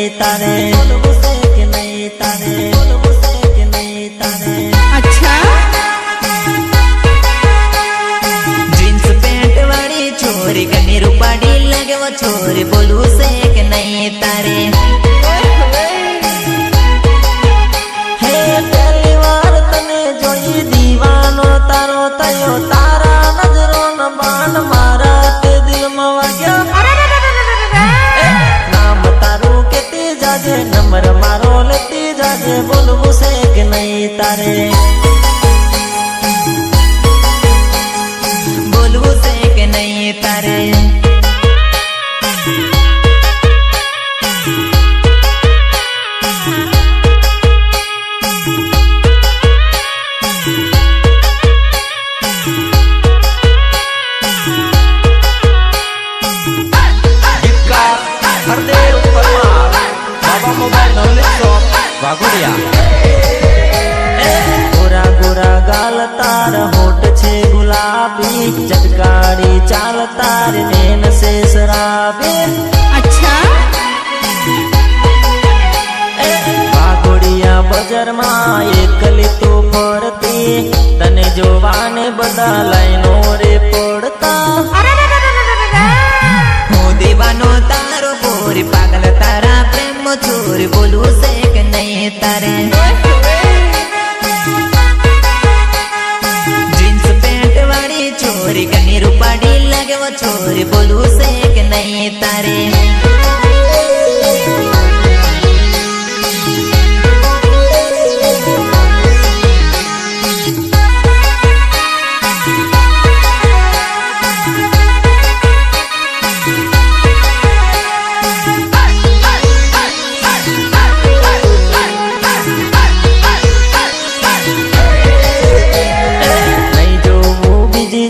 नहीं तारे, बोलबू से कि नहीं तारे, बोलबू से कि नहीं तारे। अच्छा जींस पैंट वाली छोरी कनी रूपाड़ी लगे वो छोरी, बोलबू से कि नहीं तारे। हे पहली बार तने जोई दीवानो तारो तयो, तारा नजरों न बाण मारा ते दिल में वाग्या। नाम तारू केती जाजे, नंबर मारो लेती जाजे, बोलबू से कि नहीं तारे, बोलबू से कि नहीं तारे। गोरा गोरा गाल तार होठ छे गुलाबी, चटकारी चाल तार नैन से शराबी। अच्छा भागोड़िया बजर मां एकली तो फरती, तने जोवाने बदा लाइनो रे पड़ता। हो दीवानो तारो बोरी, पागल तारा प्रेम छोरी, बोलू से कि नहीं तारे। जींस पैंट वाली छोरी कनी रूपाड़ी लगे वो छोरी, बोलू से कि नहीं तारे।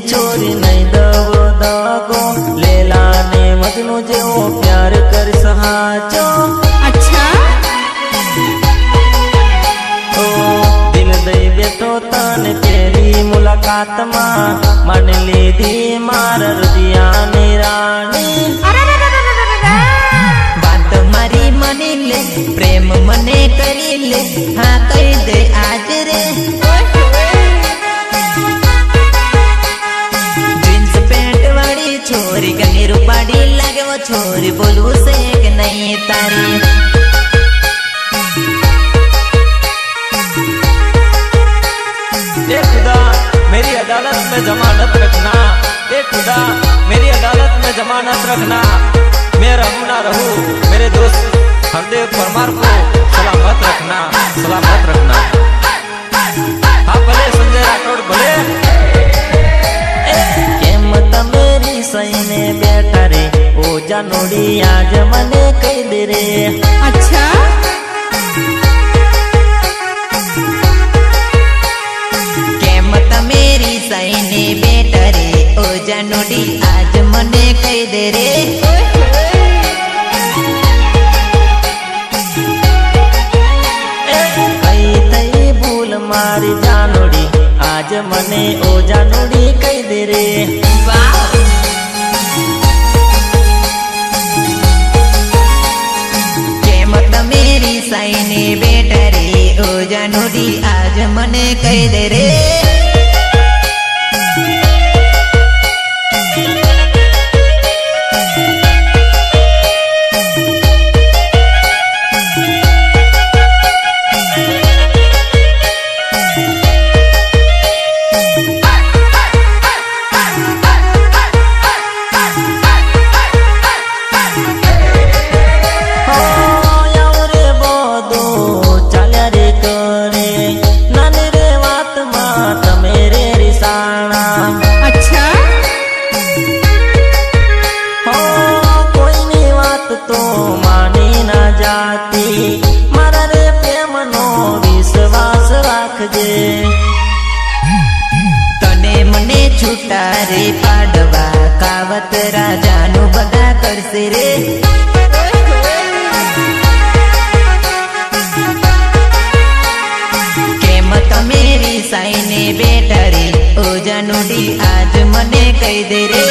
छोरी नहीं दवो दगो, लेला ने मजनू जेवो प्यार कर सहाचो। अच्छा ओ दिल दई बेठो तने पहली मुलाकात मां, मन लीधी मार हृदया नी रानी। बात मारी मनी ले, प्रेम मने करी ले, हाँ कही दे आज रे। छोरी कनी रूपाड़ी लगे वो छोरी, बोलू से कि नहीं तारी। ए खुदा मेरी अदालत में जमानत रखना, ए खुदा मेरी अदालत में जमानत रखना। मैं रहूं ना रहूं, मेरे दोस्त हरदेव परमार को सलामत रखना, सलामत रखना। हाँ भले संजय राठौड़ भले। सईने बैठा रे ओ जानोड़ी, आज मने कही दे रे। अच्छा केम मेरी सईने बैठा रे ओ जानोड़ी, आज मने कही दे रे। कई तई भूल मारी जानोड़ी, आज मने ओ जानोड़ी कही दे रे। मेरी साईने बेटा रे ओ जानोड़ी, आज मने कही दे रे। तो मानी ना जाती, मारा रे प्रेम नो विश्वास राखजे। तने मने छूटा रे पाडवा, कावत राजा नु बगा करसे रे। केम तमेरी साईने बेटा रे ओ जानोड़ी, आज मने कही दे रे।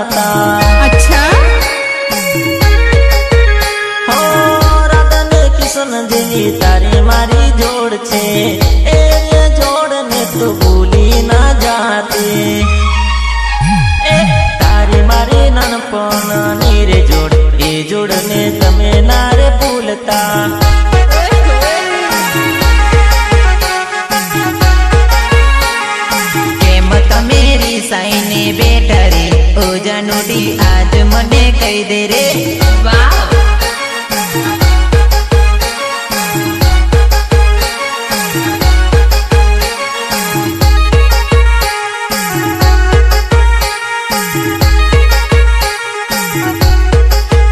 હતા। अच्छा હો રાધા ને કિશન જેવી તારી મારી જોડ છે, એ જોડ ને તું ભૂલી ના જાતી। એ તારી મારી નાનપણની રે જોડ, એ જોડ ને તમે ના રે ભૂલતા। કેમ તમે રીસાઈને બેઠા રે, ઓ જાનુડી આજ મને કહી દે રે। वाह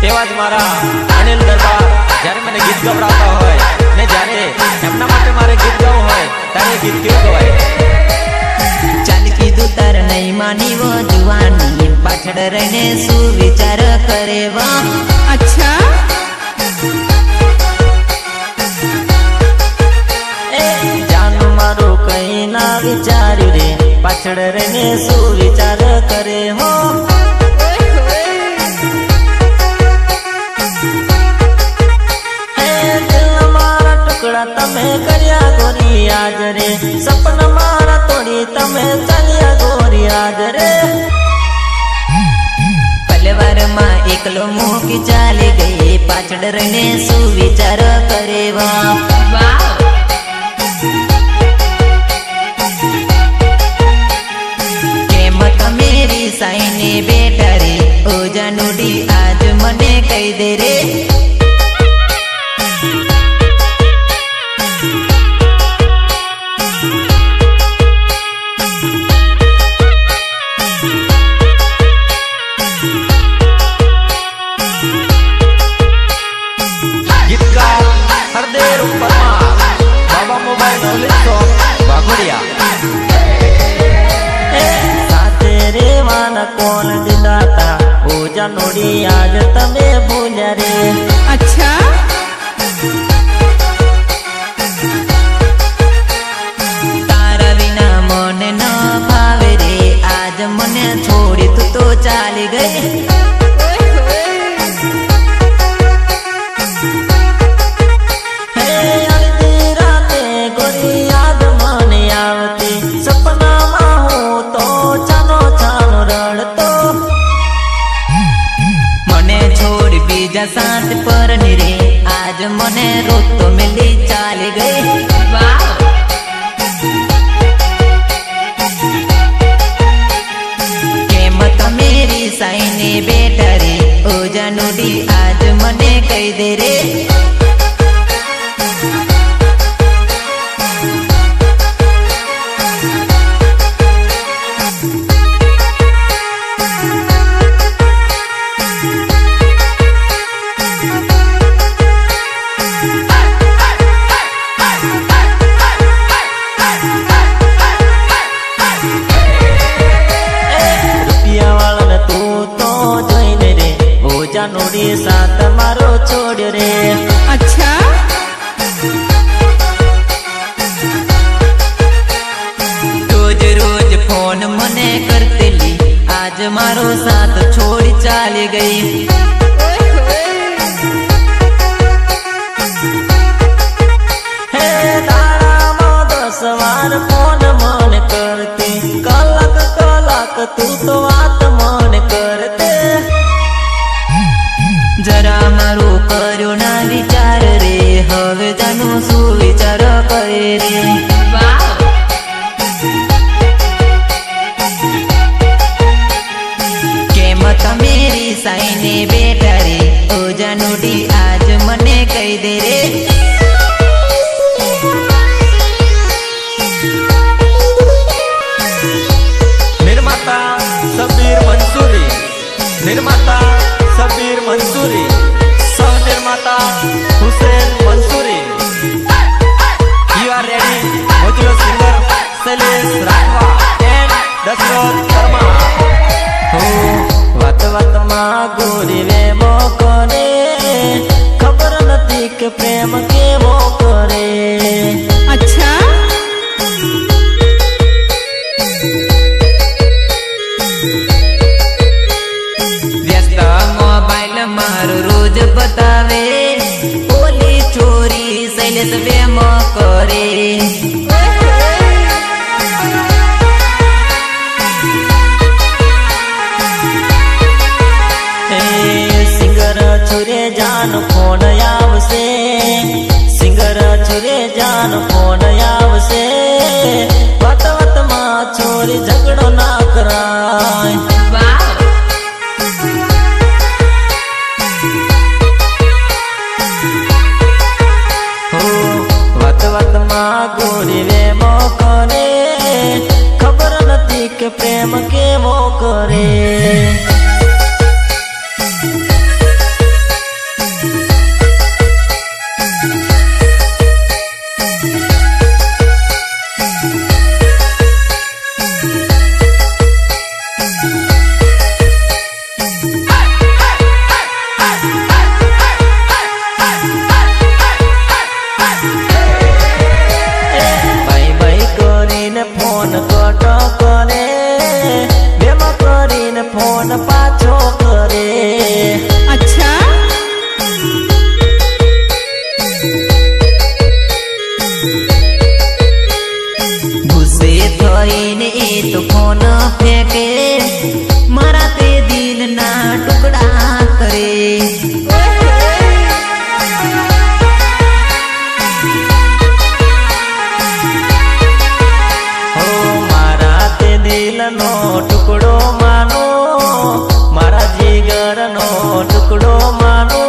એવા જ મારા અનિલ દરબાર જ્યારે મને ગીત ગવડાવતા હોય ને જ્યારે એમના માટે મારે ગીત ગાવું હોય ત્યારે ગીત કેવું ગવાય? ચાલ કીધું તાર નહીં માની વો જુવાની, પાછળ રહીને શું વિચાર કરે વા। अच्छा એ જાનું મારું કઈ ના વિચાર્યું રે, પાછળ રહીને શું વિચાર કરે હો। તમે કર્યા ગોરી આજ રે, સપના મારા તોડી તમે ચાલ્યા ગોરી આજ રે। પલવારમાં એકલો મૂકી ચાલી ગઈ, પાછળ રહીને શું વિચાર કરે વા। वाह કેમ તમે રીસાઈને બેઠા રે, ઓ જાનુડી આજ મને કહી દે રે। ગીતકાર હરદેવ પરમાર, બાબા મોબાઈલ નોલેજ શોપ વાઘોડિયા। સાથે રેવાના કોણ દીધા તા, ઓ જાનુડી આજ તમે ભૂલ્યા રે। अच्छा તારા વિના મને ન ભાવે રે, આજ મને છોડી તું તો ચાલી ગઈ। હે અડધી રાતે ગોરી યાદ મને આવતી, સપનામાં હું તો ચાનો ચાનો રડતો। મને છોડ બીજા સાથ પર ની રે, આજ મને રોતો મિલી ચાલી ગઈ। वाह કેમ તમે રીસાઈને બેઠા રે, ઓ જાનુડી આજ મને કહી દે રે। રૂપિયા વાળાને તું તો જોઈને રે, ઓ જાનુડી સાથ મારો છોડ્યો રે। अच्छा રોજ રોજ ફોન મને કરતેલી, આજ મારો સાથ છોડી ચાલી ગઈ। હે તારામાં 10 વાર ફોન મને કરતી, કલાક કલાક તું તો વાત મને કરતે। જરા મારું કર્યો ના વિચાર રે, હવે જાનું શું વિચાર કરે રે। वाह કેમ તમે રીસાઈને બેઠા રે, ઓ જાનુડી આજ મને કહી દે રે। નિર્માતા સબીર મંસૂરી, નિર્માતા સબીર મંસૂરી, સહ નિર્માતા Hussain Mansuri. You are ready મોજલો સિંગર શૈલેષ રાઠવા એન્ડ દશરથ પરમાર। હો વાત વાતમાં ગોરી વેમો કરે, ખબર નથી કે પ્રેમ કેવો કરે। अच्छा દેશ વેમ કરે સિંગર છુરે જાન ફોન આવશે સિંગર છુરે જાન ફોન આવશે વત વતમાં છોરી ઝઘડો ના કરાય વાવ વત વતમાં ગોરી વેમો કરે ખબર નથી કે પ્રેમ કેવો કરે ફોન કટ કરે બેમ કરીને ફોન પાછો કરે अच्छा ગુસ્સે થઈને એ તો ફોન ફેંકે મારા તે દિલના ટુકડા કરે દિલનો ટુકડો માનો મારા જીગરનો ટુકડો માનો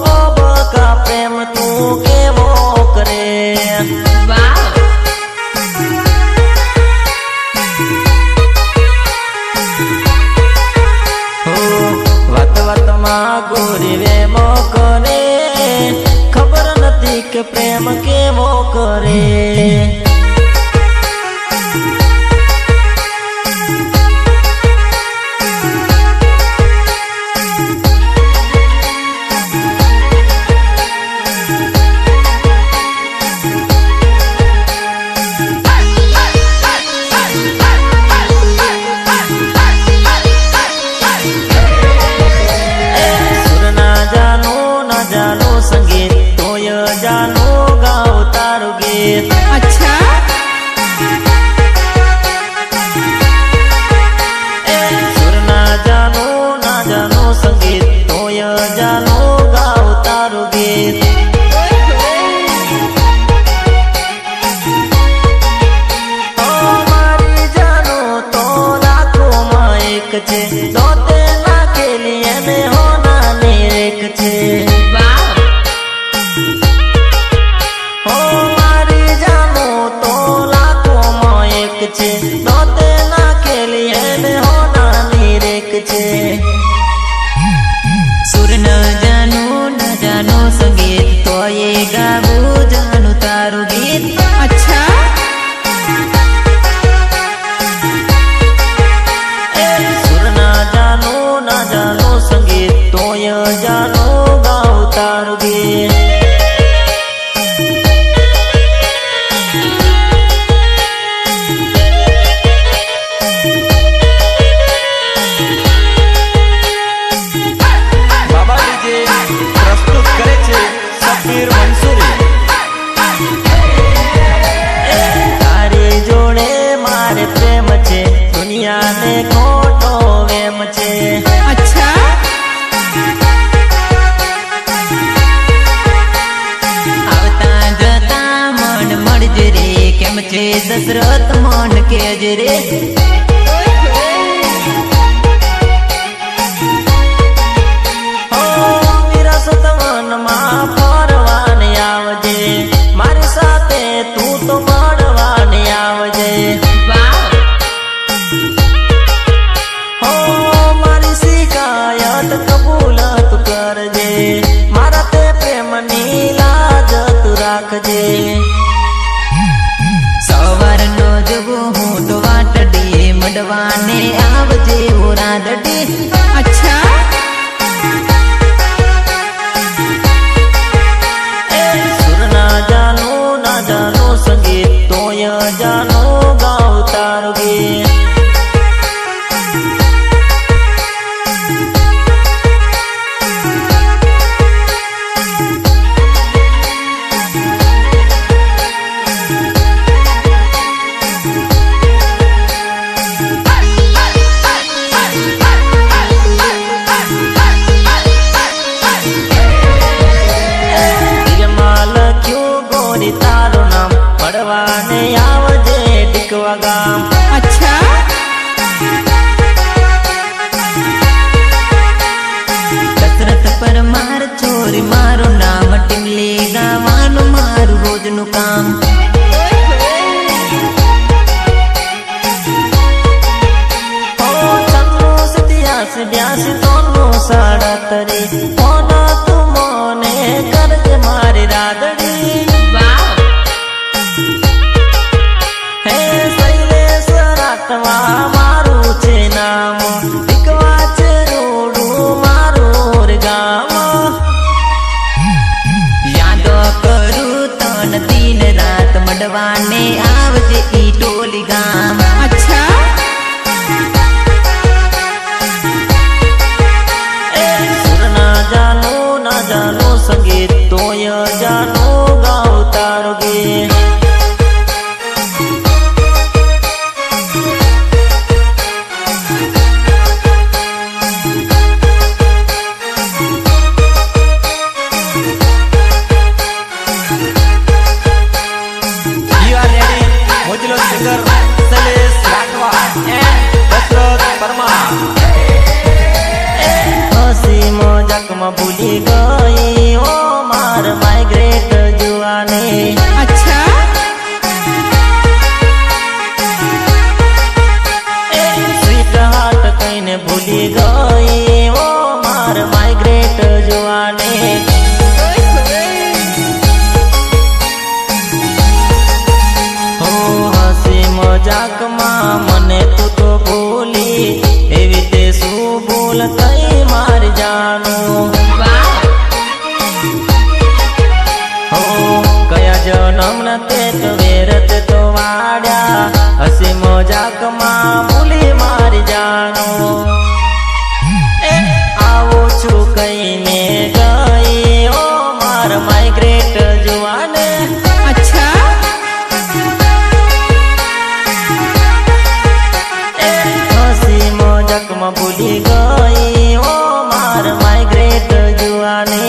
ઓ બકા પ્રેમ તું કેવો કરે वाव વત વતમાં ગોરી વેમો કરે ખબર નથી કે પ્રેમ કેવો કરે संगीत तोय जानो गाओ तारू गीत अच्छा सुर ना जानो संगीत तोय जानो गाओ तारू गीत ओ मारी जानो तो लाखों में एक छे तो तेना के लिए ने होना नेक छे છે તો તેના ખેલીએ ને હોનાની રેક છે સુર ન જાનો સંગીત તો એ ગાવું જાનું તારું ગીત अच्छा સુર ના જાનો સંગીત તો એ જાનો ગાવું તારું ગીત તારી જોડે મારે પ્રેમ છે દુનિયાને ખોટો વેમ છે अच्छा આવતા જતા મન મળજ રે કેમ છે દશરથ મન કેજ રે વિરાસત વનમાં ફરવાને આવજે મારી સાથે તું તો મળવાને આવજે वाव હો મારી શિકાયત કબૂલ તું કરજે મારા તે પ્રેમની લાજ તું રાખજે સવારનો જગો હું તો વાટડી મડવાને આવજે ઓ રાંદડી अच्छा સુર ના જાનો સંગીત તોય જાનો ગાવ તારું ગીત લડવાને આવજે ઈ ટોલી ગામ अच्छा સુર ના જાનો સંગીત તોય જાનો ગાવ તારો ગીત सिंगर सलेश राठवा एंड दशरथ परमार हसी मजाक में भूली गई ओ मार माइग्रेट जुआने अच्छा स्वीट हार्ट कहीं भूली गई ओ मार माइग्रेट जुआने मजाक में मने तू तो भूली एवी ते शू भूल थई मार जानो हो कया जन्म न ते तो वेरत तो वाड्या हसी मजाक में भूली मार जानो आवो छू कईने गई ओ मार माइग्रेट जुआने अच्छा में भूली गई ओ मार माइग्रेट जुआने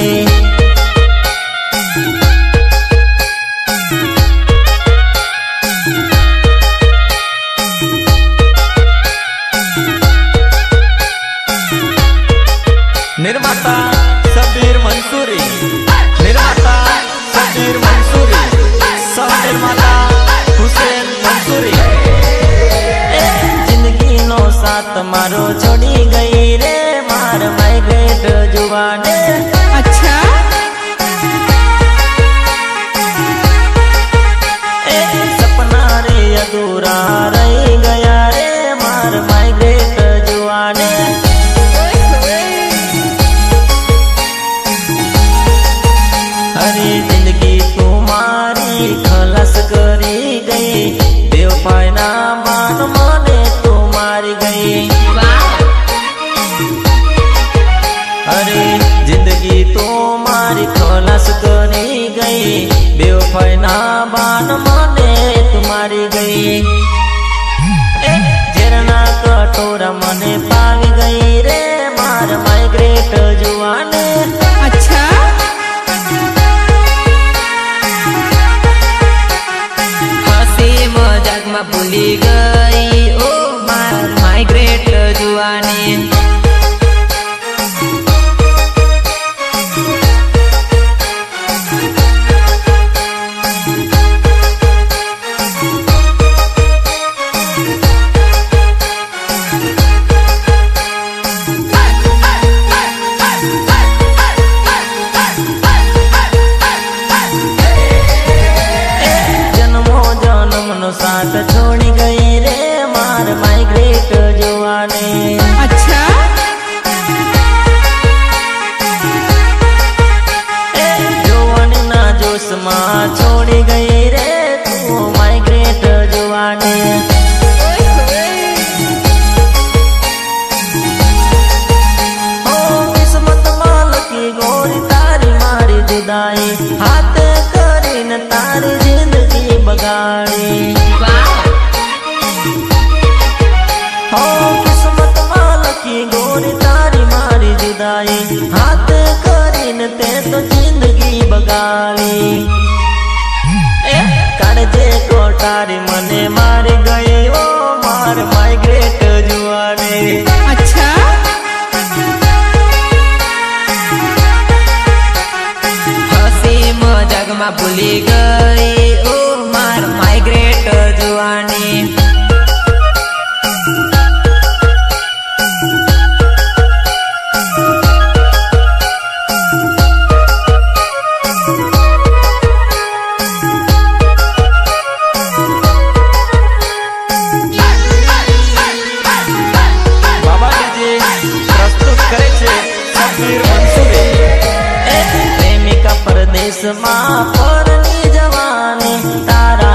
निर्माता सबीर मंसूरी निर्माता सबीर मंसूरी सह निर्माता हुसैन मंसूरी साथ मारो छोड़ी गई रे मार माइग्रेट जुआने अच्छा सपना रे अधूरा रह गया रे मार माइग्रेट जुआने हरी जिंदगी तुम्हारी खलास करी गई बेवफाई ना मान माने मारी गई अरे जिंदगी तो मारी खलास करी गई बेवफाई ना बान माने तुम्हारी गई झरना कटोरा मने पावी गई रे मार माइग्रेट जुआने अच्छा हसी मजाक में भूली गई ओ मार माइग्रेट जुआने साथ छोड़ी गई रे मार माइग्रेट जुआने अच्छा जुआन ना जोश माँ छोड़ी गई रे तू माइग्रेट जुआने हो किस्मत माल की गोरी तारी मारी जुदाई हाथ करी न तारी जिंदगी बगाड़ी हो किस्मत माल की गोरी तारी मारी जुदाई हाथ करीन ते तो जिंदगी बगाड़ी काढ़जे कोटारी मने मारी गई ओ मार माइग्रेट जुआने अच्छा हसी मजाक में भूली गई ओ मार माइग्रेट जुआने परदेश माँ परनी जवानी तारा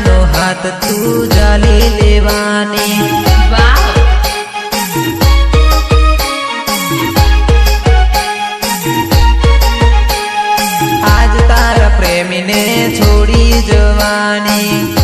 માયાનો હાથ તું જાલી લેવાની. વાહ આજ તારા પ્રેમીને છોડી જવાની.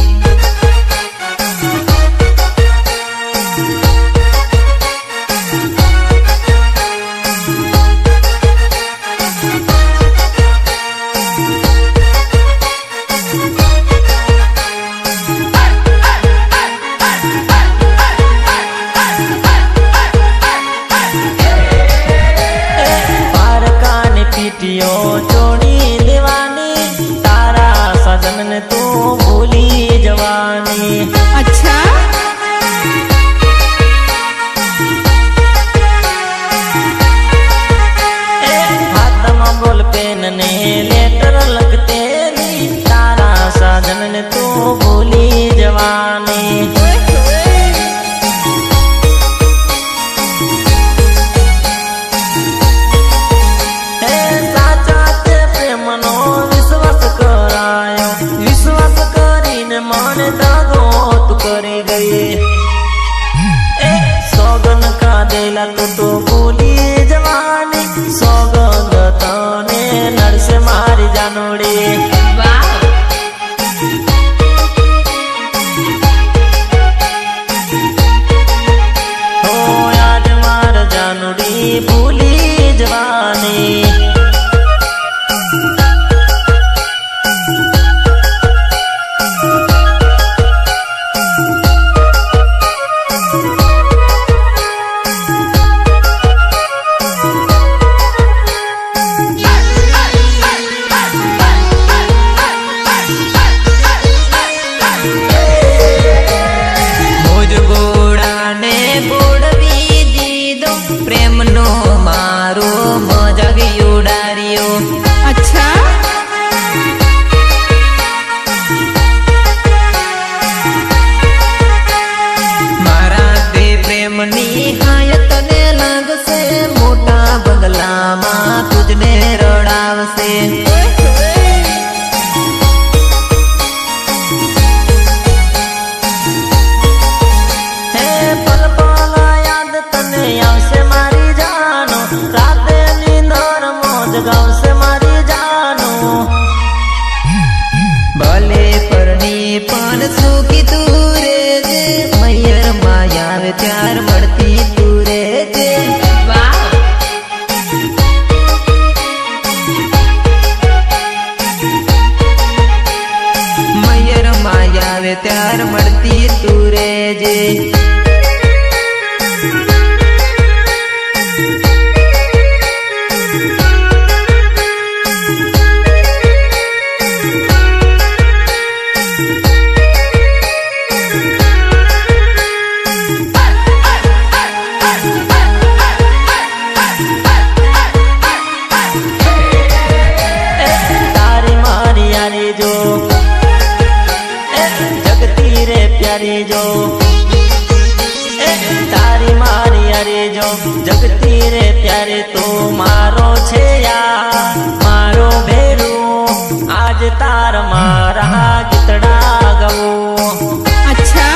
પારકાની પીટીઓ ચોડી દેવાની, તારા સજનને તું ભૂલી જવાની. अच्छा હાથમાં બોલ પેન ને લેટર લખતેલી, તારા સજનને તું ભૂલી જવાની. સાચા તે પ્રેમનો વિશ્વાસ કરાયો, વિશ્વાસ કરીને મને દાગો તું કરી ગઈ. સોગન કાદેલા તું તો ભૂલી જવાની, સોગંદ તને નડશે મારી જાનુડી. वाह હો આજ માર જાનુડી ભૂલી જવાની. મોજ ગોળાને ગોળવી દીધો, પ્રેમનો મારો મજાવી ઉડાડ્યો. अच्छा મારા તે પ્રેમની હાય તને લાગશે, મોટા બંગલામાં તુજને રડાવશે. હે પલ પલ યાદ તને આવશે મારી જાનો, રાતે નીંદર મોજ ગાવશે મારી જાનો. ભલે પરણી પણ સુખી તું રેજે, મૈયર માયા આવે ત્યાર મળતી તું રેજે. वाह મૈયર માયા આવે ત્યાર મળતી તું રેજે. તારી મારી યારી જો, જગતી રે પ્યારી જો. તારી મારી યારી જો, જગતી રે પ્યારે તો મારો છે યાર, મારો ભેરું. આજ તાર મારા ગીતડા ગવું. अच्छा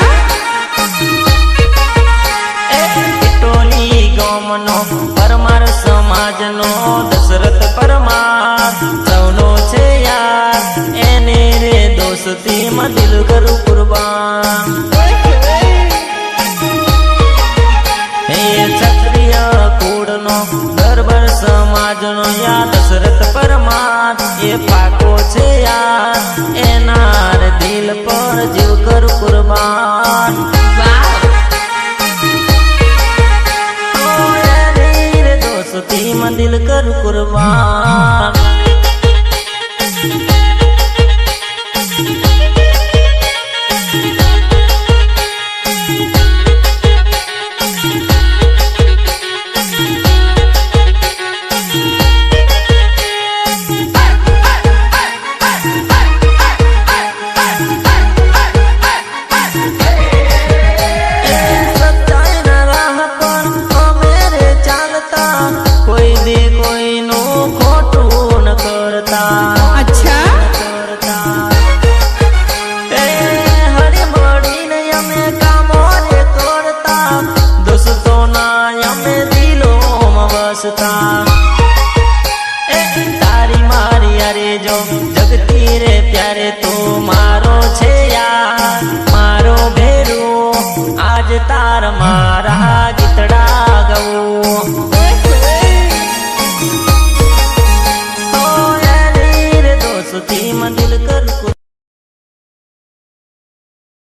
ટોલી ગોમનો પરમાર સમાજનો દશરથ પરમાર સૌનો છે યાર, એને રે દોસ્તીમાં દિલ કરું કુરબાન. હે ક્ષત્રિય કુળનો દરબાર સમાજનો યા દશરથ પરમાર, એ પાકો છે યાર, એનાર દિલ પર જીવ કરું કુરબાન. वाह રે દોસ્તીમાં દિલ કરું કુરબાન. કોઈ દે કોઈનું ખોટું ન મારા ગીતડા ગવું